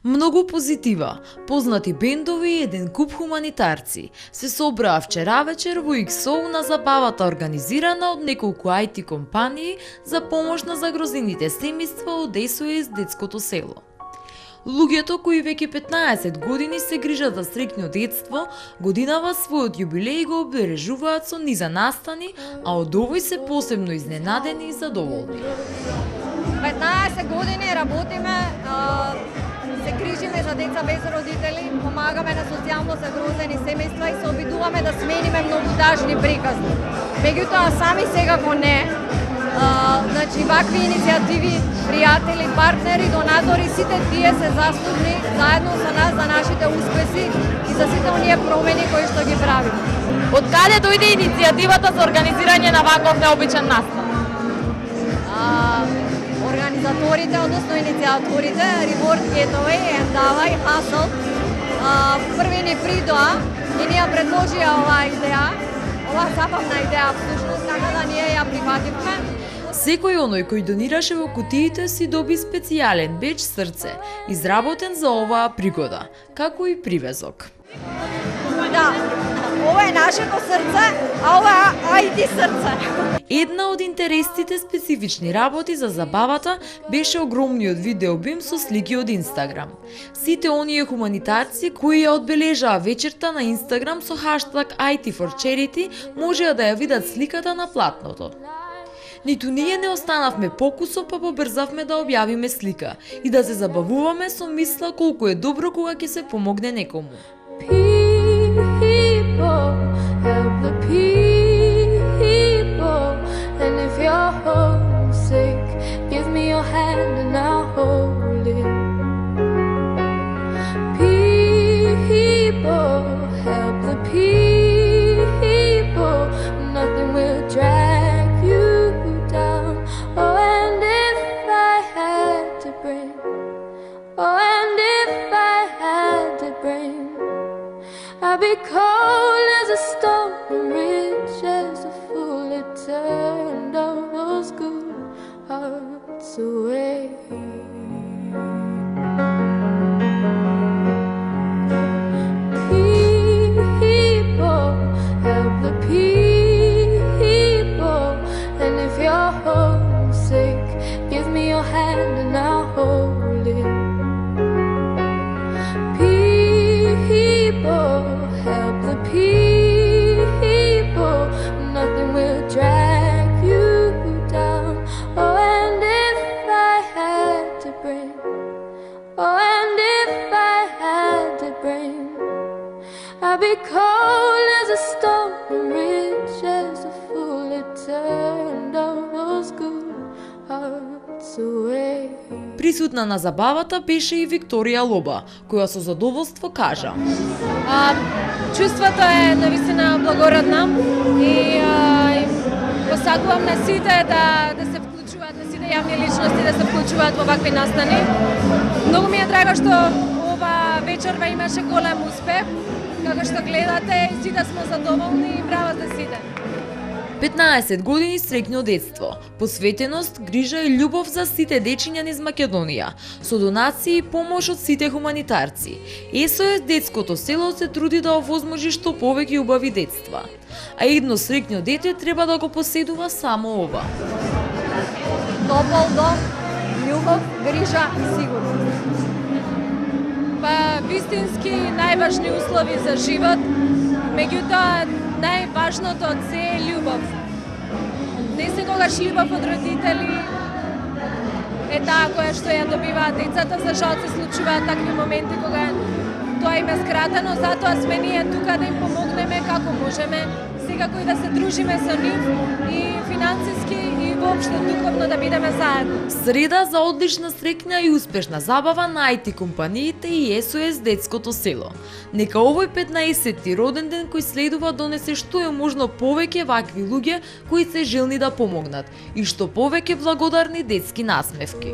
Многу позитива, познати бендови и еден куп хуманитарци се собраа вчера вечер во XO на забавата организирана од неколку IT компании за помош на загрозените семејства од SOS детското село. Луѓето кои веќе 15 години се грижат за среќно детство, годинава својот јубилеј го обележуваат со низа настани, а од овој се посебно изненадени и задоволни. 15 години работиме, се грижиме за деца без родители, помагаме на социјално загрозени семејства и се обидуваме да смениме многу тажни приказни. Меѓутоа сами секако не. Значи, вакви иницијативи, пријатели, партнери, донатори, сите тие се заслужни заедно со нас за нашите успеси и за сите оние промени кои што ги правиме. Од каде дојде иницијативата за организирање на ваков необичен настан? Организаторите, односно иницијаторите, Reward Gateway and Davai Hustle, први ни придоа и ние предложија оваа идеја, оваа забавна идеја всушност, така да ние ја прифативме. Секој оној кој донираше во кутиите си доби специјален беч срце, изработен за оваа пригода, како и привезок. Да, ова е нашето срце, а ова е IT срце. Една од интересните специфични работи за забавата беше огромниот видеобим со слики од Инстаграм. Сите оние хуманитарци кои ја одбележаа вечерта на Инстаграм со хаштаг IT4Charity можеа да ја видат сликата на платното. Ниту ние не останавме покусо, па побрзавме да објавиме слика и да се забавуваме со мисла колку е добро кога ќе се помогне некому. People, help the people, and if you're homesick, give me your hand and I'll hold it. People, help the people, nothing will drag you down. Oh, and if I had to bring, oh, and if I had to bring, I'd be cold as a stone and rich as a fool. It turned all those good hearts away. People, help the people, and if you're homesick, give me your hand and I'll hold it. Help the people, nothing will drag you down. Oh, and if I had to bring, oh, and if I had to bring, I'd be cold as a stone and rich as a fool. It turned all those good hearts away. Присутна на забавата беше и Викторија Лоба, која со задоволство кажа: Чувството е навистина благородно и посакувам на сите да се вклучуваат, на сите јавни личности да се вклучуваат во вакви настани. Многу ми е драго што ова вечерва имаше голем успех, како што гледате и сите сме задоволни и браво за сите. 15 години среќно детство, посветеност, грижа и љубов за сите дечиња низ Македонија, со донации и помош од сите хуманитарци. SOS детското село се труди да овозможи што повеќе убави детства. А едно среќно дете треба да го поседува само ова. Топол дом, љубов, грижа и сигурност. Па вистински најважни услови за живот, меѓутоа најважното од се е љубов. Не секогаш љубов од родители е таа која што ја добиваат децата, за жал се случуваат такви моменти кога тоа им е скратено, затоа сме ние тука да им помогнеме како можеме, секако и да се дружиме со нив и финансиски и воопшто духовно да бидеме заедно. Среда за одлична, среќна и успешна забава на IT компаниите и SOS детското село. Нека овој 15-ти роден ден кој следува донесе што е можно повеќе вакви луѓе кои се желни да помогнат и што повеќе благодарни детски насмевки.